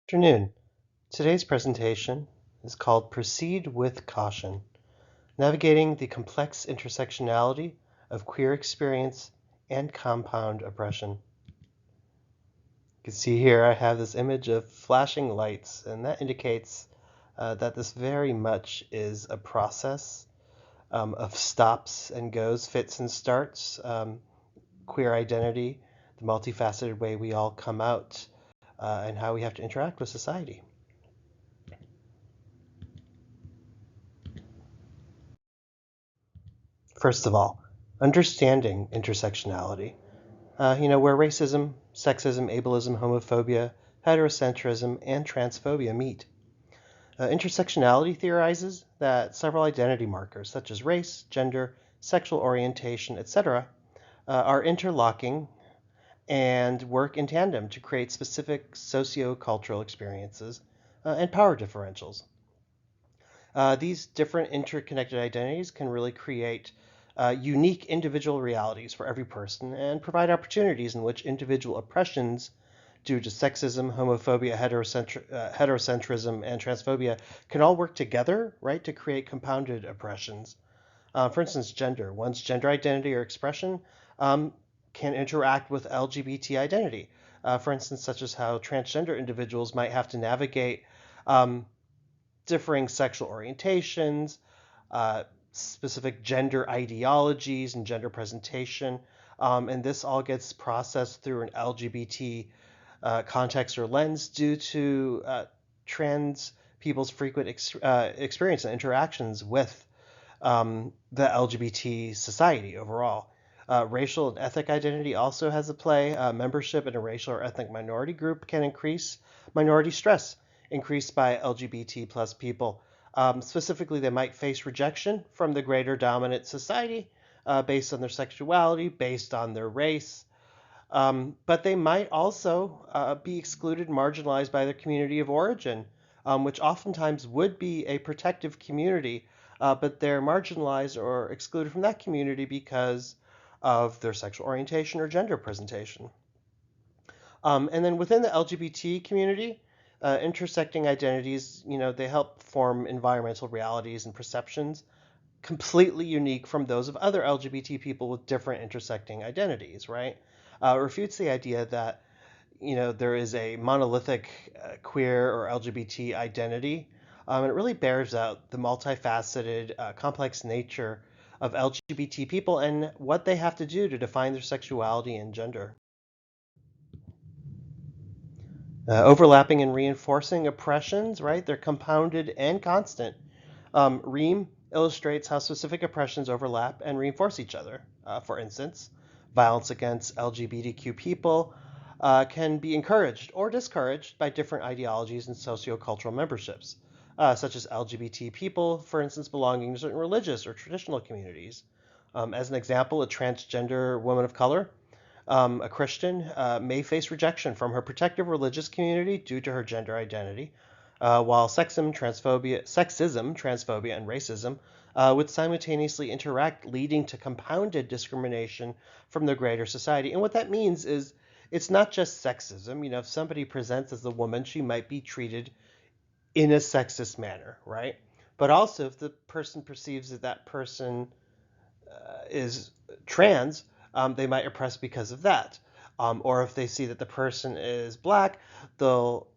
Afternoon. Today's presentation is called Proceed with Caution, Navigating the Complex Intersectionality of Queer Experience and Compound Oppression. You can see here I have this image of flashing lights, and that indicates that this very much is a process of stops and goes, fits and starts, queer identity, the multifaceted way we all come out, and how we have to interact with society. First of all, understanding intersectionality, where racism, sexism, ableism, homophobia, heterocentrism, and transphobia meet. Intersectionality theorizes that several identity markers, such as race, gender, sexual orientation, etc., are interlocking and work in tandem to create specific socio-cultural experiences and power differentials. These different interconnected identities can really create unique individual realities for every person and provide opportunities in which individual oppressions due to sexism, homophobia, heterocentrism, and transphobia can all work together, right, to create compounded oppressions. For instance, gender. One's gender identity or expression can interact with LGBT identity. For instance, such as how transgender individuals might have to navigate um, differing sexual orientations, specific gender ideologies and gender presentation. And this all gets processed through an LGBT context or lens due to trans people's frequent experience and interactions with the LGBT society overall. Racial and ethnic identity also has a play. Membership in a racial or ethnic minority group can increase minority stress increased by LGBT plus people. Specifically, they might face rejection from the greater dominant society based on their sexuality, based on their race, but they might also be excluded, marginalized by their community of origin, which oftentimes would be a protective community, but they're marginalized or excluded from that community because of their sexual orientation or gender presentation. And then within the LGBT community, intersecting identities, they help form environmental realities and perceptions completely unique from those of other LGBT people with different intersecting identities, right? Refutes the idea that there is a monolithic queer or LGBT identity, and it really bears out the multifaceted, complex nature of LGBT people and what they have to do to define their sexuality and gender. Overlapping and reinforcing oppressions, right? They're compounded and constant. Ream illustrates how specific oppressions overlap and reinforce each other. For instance, violence against LGBTQ people can be encouraged or discouraged by different ideologies and sociocultural memberships, such as LGBT people, for instance, belonging to certain religious or traditional communities. As an example, a transgender woman of color, a Christian, may face rejection from her protective religious community due to her gender identity, while sexism, transphobia, and racism would simultaneously interact, leading to compounded discrimination from the greater society. And what that means is it's not just sexism. If somebody presents as a woman, she might be treated in a sexist manner, right? But also, if the person perceives that that person is trans, they might oppress because of that. Or if they see that the person is black, they'll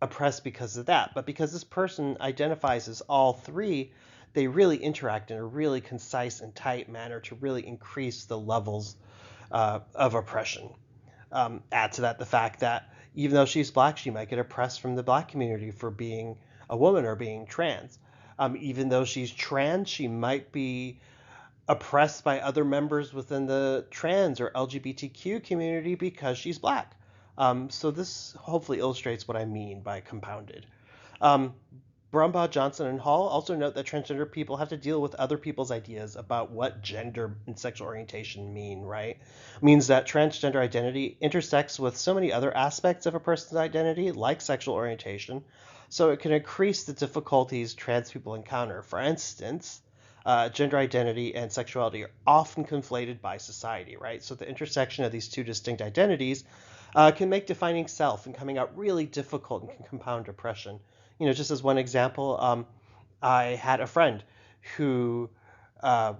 oppressed because of that. But because this person identifies as all three, they really interact in a really concise and tight manner to really increase the levels of oppression. Add to that the fact that even though she's black, she might get oppressed from the black community for being a woman or being trans. Even though she's trans, she might be oppressed by other members within the trans or LGBTQ community because she's black. So this hopefully illustrates what I mean by compounded. Um, Brumbaugh, Johnson, and Hall also note that transgender people have to deal with other people's ideas about what gender and sexual orientation mean, right? It means that transgender identity intersects with so many other aspects of a person's identity, like sexual orientation, so it can increase the difficulties trans people encounter. For instance, gender identity and sexuality are often conflated by society, right? So the intersection of these two distinct identities can make defining self and coming out really difficult and can compound depression. Just as one example, I had a friend who, uh,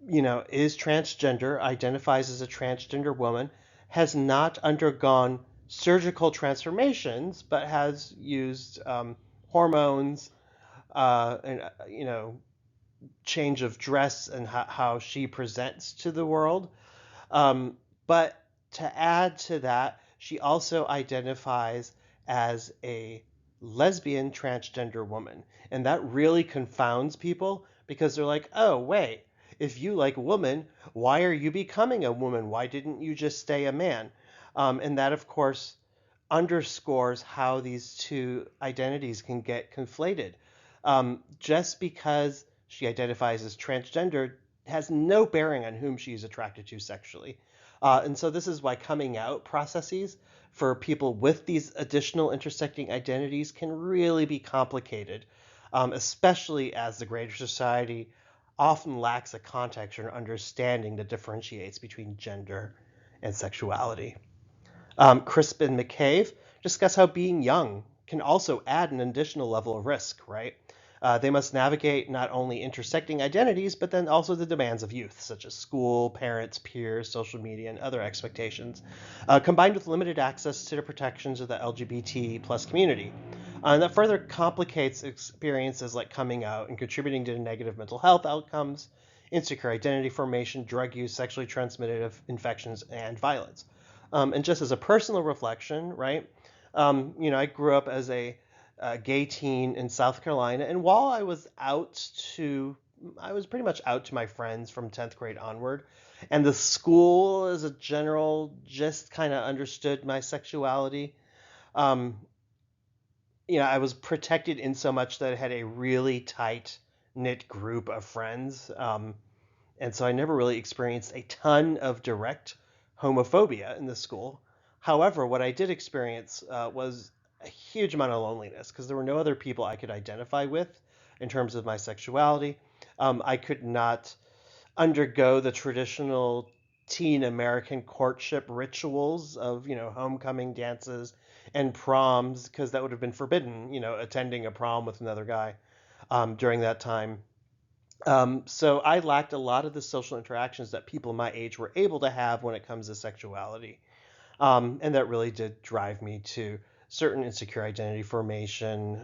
is transgender, identifies as a transgender woman, has not undergone surgical transformations, but has used hormones and, change of dress and how she presents to the world. But to add to that, she also identifies as a lesbian transgender woman. And that really confounds people because they're like, oh, wait, if you like woman, why are you becoming a woman? Why didn't you just stay a man? And that, of course, underscores how these two identities can get conflated. Just because she identifies as transgender has no bearing on whom she's attracted to sexually. And so this is why coming out processes for people with these additional intersecting identities can really be complicated, especially as the greater society often lacks a context or an understanding that differentiates between gender and sexuality. Crispin McCabe discuss how being young can also add an additional level of risk, right? They must navigate not only intersecting identities, but then also the demands of youth, such as school, parents, peers, social media, and other expectations, combined with limited access to the protections of the LGBT plus community. And that further complicates experiences like coming out and contributing to negative mental health outcomes, insecure identity formation, drug use, sexually transmitted infections, and violence. And just as a personal reflection, right? I grew up as a gay teen in South Carolina, and while I was pretty much out to my friends from 10th grade onward, and the school, as a general, just kind of understood my sexuality. Um, I was protected in so much that I had a really tight knit group of friends. And so I never really experienced a ton of direct homophobia in the school. However, what I did experience was a huge amount of loneliness because there were no other people I could identify with in terms of my sexuality. I could not undergo the traditional teen American courtship rituals of, homecoming dances and proms because that would have been forbidden, attending a prom with another guy during that time. So I lacked a lot of the social interactions that people my age were able to have when it comes to sexuality. And that really did drive me to certain insecure identity formation,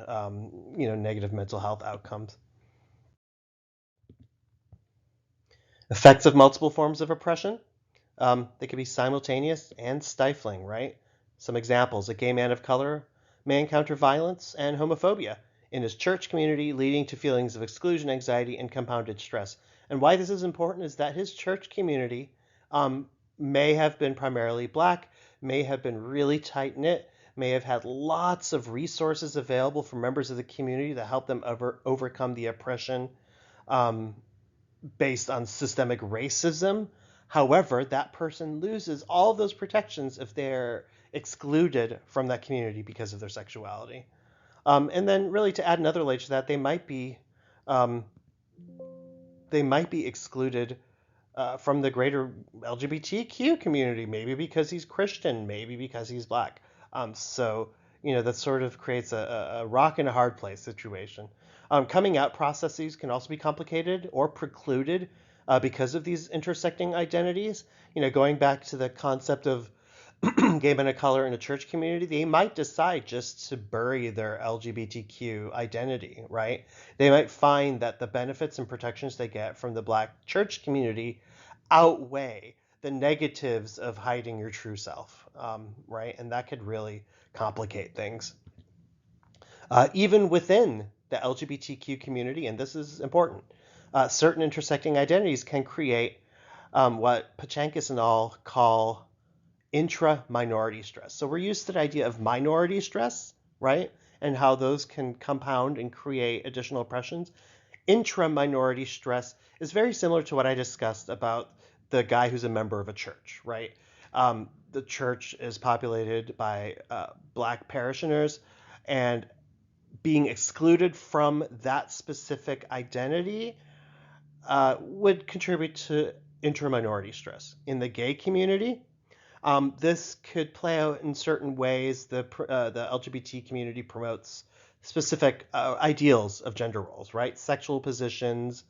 negative mental health outcomes. Effects of multiple forms of oppression. They could be simultaneous and stifling, right? Some examples: a gay man of color may encounter violence and homophobia in his church community, leading to feelings of exclusion, anxiety, and compounded stress. And why this is important is that his church community may have been primarily black, may have been really tight knit, may have had lots of resources available for members of the community that help them overcome the oppression um, based on systemic racism. However, that person loses all of those protections if they're excluded from that community because of their sexuality. And then, really, to add another layer to that, um, they might be excluded from the greater LGBTQ community, maybe because he's Christian, maybe because he's black. So, that sort of creates a rock and a hard place situation. Coming out processes can also be complicated or precluded because of these intersecting identities. Going back to the concept of gay men of color in a church community, they might decide just to bury their LGBTQ identity, right? They might find that the benefits and protections they get from the black church community outweigh the negatives of hiding your true self, right? And that could really complicate things. Even within the LGBTQ community, and this is important, certain intersecting identities can create what Pachankis and all call intra-minority stress. So we're used to the idea of minority stress, right? And how those can compound and create additional oppressions. Intra-minority stress is very similar to what I discussed about the guy who's a member of a church, right? The church is populated by black parishioners, and being excluded from that specific identity would contribute to intra-minority stress. In the gay community, This could play out in certain ways. The LGBT community promotes specific ideals of gender roles, right? Sexual positions.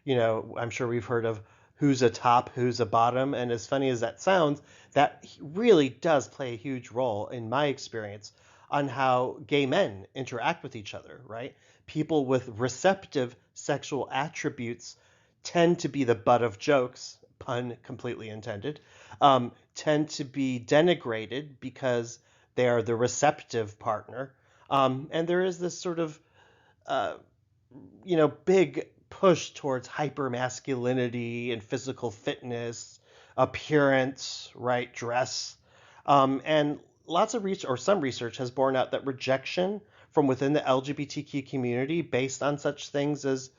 I'm sure we've heard of who's a top, who's a bottom, and as funny as that sounds, that really does play a huge role in my experience on how gay men interact with each other, right? People with receptive sexual attributes tend to be the butt of jokes, pun completely intended, tend to be denigrated because they are the receptive partner. And there is this sort of uh, big push towards hyper masculinity and physical fitness, appearance, right, dress, and lots of research or some research has borne out that rejection from within the LGBTQ community based on such things as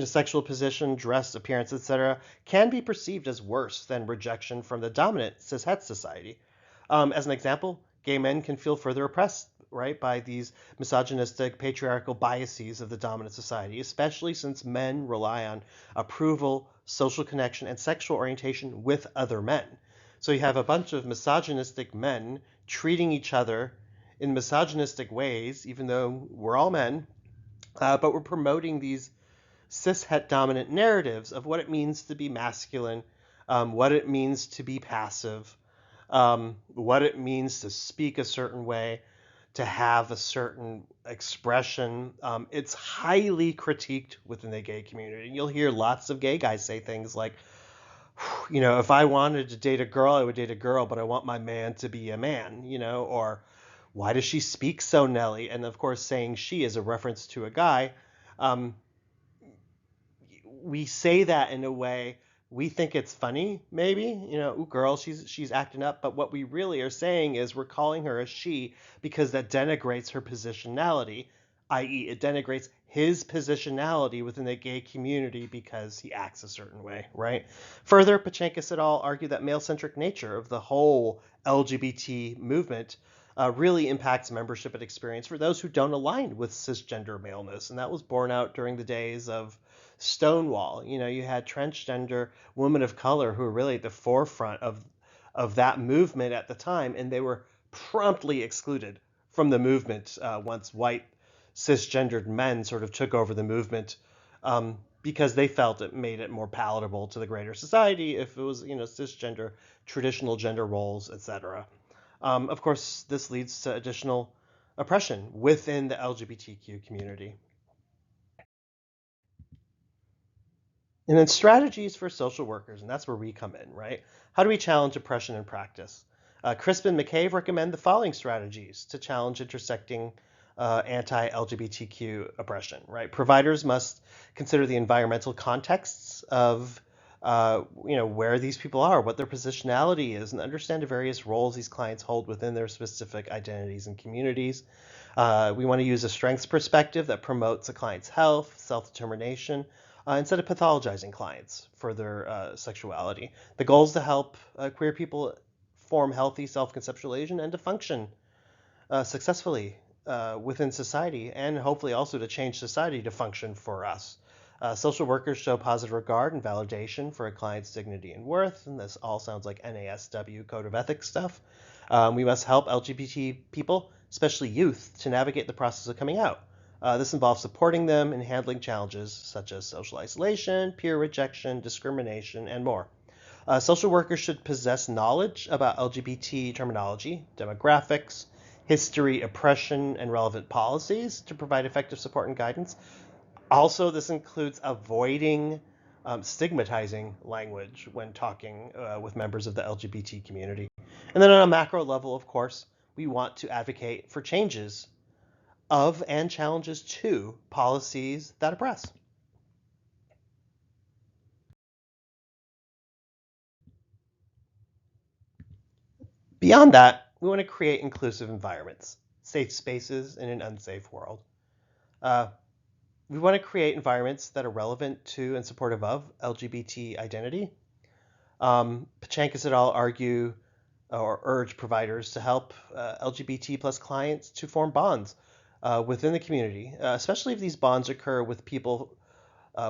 sexual position, dress, appearance, etc., can be perceived as worse than rejection from the dominant cishet society. As an example, gay men can feel further oppressed, right, by these misogynistic, patriarchal biases of the dominant society, especially since men rely on approval, social connection, and sexual orientation with other men. So you have a bunch of misogynistic men treating each other in misogynistic ways, even though we're all men, but we're promoting these cishet dominant narratives of what it means to be masculine, what it means to be passive, what it means to speak a certain way, to have a certain expression. It's highly critiqued within the gay community. And you'll hear lots of gay guys say things like, if I wanted to date a girl, I would date a girl, but I want my man to be a man, or why does she speak so Nelly? And of course, saying she is a reference to a guy. Um, we say that in a way we think it's funny, maybe, ooh, girl, she's acting up. But what we really are saying is we're calling her a she because that denigrates her positionality, i.e., it denigrates his positionality within the gay community because he acts a certain way, right? Further, Pachankis et al. Argue that male-centric nature of the whole LGBT movement really impacts membership and experience for those who don't align with cisgender maleness, and that was borne out during the days of Stonewall. You had transgender women of color who were really at the forefront of that movement at the time, and they were promptly excluded from the movement once white cisgendered men sort of took over the movement, because they felt it made it more palatable to the greater society if it was cisgender, traditional gender roles, etc. Of course, this leads to additional oppression within the LGBTQ community. And then strategies for social workers, and that's where we come in, right? How do we challenge oppression in practice? Crispin McCabe recommend the following strategies to challenge intersecting anti-LGBTQ oppression, right? Providers must consider the environmental contexts of where these people are, what their positionality is, and understand the various roles these clients hold within their specific identities and communities. We want to use a strengths perspective that promotes a client's health, self-determination, instead of pathologizing clients for their sexuality. The goal is to help queer people form healthy self-conceptualization and to function successfully within society, and hopefully also to change society to function for us. Social workers show positive regard and validation for a client's dignity and worth, and this all sounds like NASW Code of Ethics stuff. We must help LGBT people, especially youth, to navigate the process of coming out. This involves supporting them in handling challenges such as social isolation, peer rejection, discrimination, and more. Social workers should possess knowledge about LGBT terminology, demographics, history, oppression, and relevant policies to provide effective support and guidance. Also, this includes avoiding stigmatizing language when talking with members of the LGBT community. And then on a macro level, of course, we want to advocate for changes of and challenges to policies that oppress. Beyond that, we want to create inclusive environments, safe spaces in an unsafe world. Uh, we want to create environments that are relevant to and supportive of LGBT identity. Pachankis et al. Argue or urge providers to help LGBT plus clients to form bonds within the community, especially if these bonds occur with people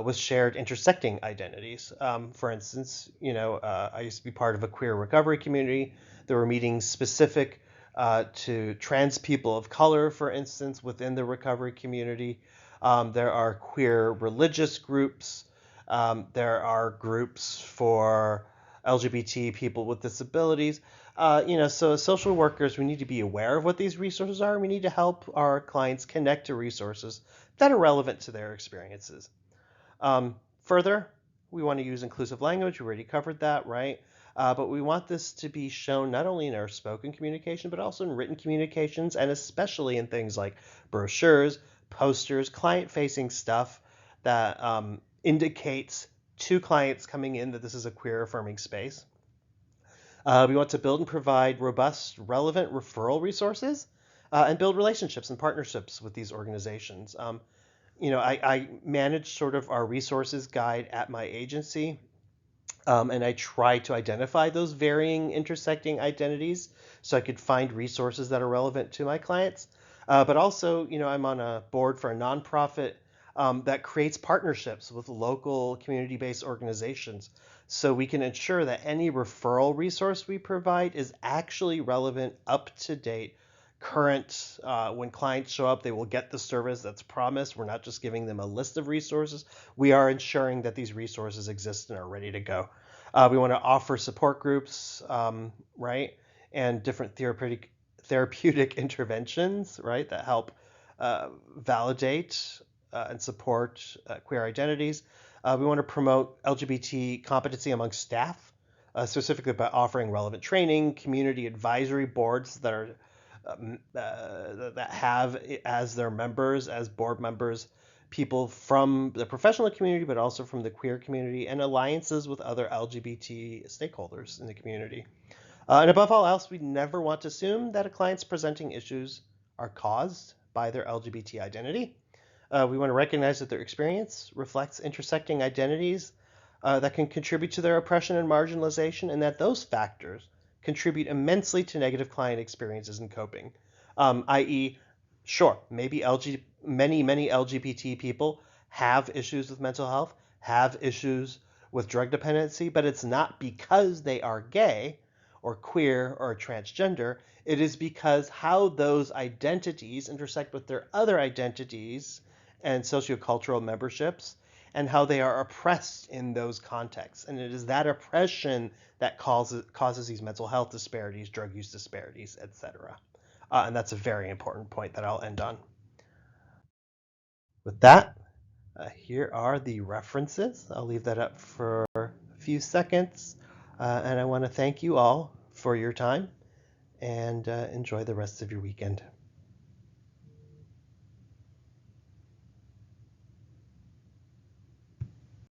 with shared intersecting identities. For instance, I used to be part of a queer recovery community. There were meetings specific to trans people of color, for instance, within the recovery community. There are queer religious groups. There are groups for LGBT people with disabilities. So as social workers, we need to be aware of what these resources are. We need to help our clients connect to resources that are relevant to their experiences. Further, we want to use inclusive language. We already covered that, right? But we want this to be shown not only in our spoken communication, but also in written communications, and especially in things like brochures, posters, client-facing stuff that indicates to clients coming in that this is a queer affirming space. We want to build and provide robust, relevant referral resources and build relationships and partnerships with these organizations. I manage sort of our resources guide at my agency, and I try to identify those varying intersecting identities so I could find resources that are relevant to my clients. But also, I'm on a board for a nonprofit that creates partnerships with local community-based organizations so we can ensure that any referral resource we provide is actually relevant, up to date, current. When clients show up, they will get the service that's promised. We're not just giving them a list of resources. We are ensuring that these resources exist and are ready to go. We want to offer support groups, right, and different therapeutic interventions, right, that help validate and support queer identities. We want to promote LGBT competency among staff, specifically by offering relevant training, community advisory boards that are that have as their members, as board members, people from the professional community, but also from the queer community, and alliances with other LGBT stakeholders in the community. And above all else, we never want to assume that a client's presenting issues are caused by their LGBT identity. We want to recognize that their experience reflects intersecting identities that can contribute to their oppression and marginalization, and that those factors contribute immensely to negative client experiences and coping. I.e., sure, maybe many LGBT people have issues with mental health, have issues with drug dependency, but it's not because they are gay or queer or transgender. It is because how those identities intersect with their other identities and sociocultural memberships, and how they are oppressed in those contexts. And it is that oppression that causes these mental health disparities, drug use disparities, etc. And that's a very important point that I'll end on. With that, here are the references. I'll leave that up for a few seconds. And I want to thank you all for your time, and enjoy the rest of your weekend.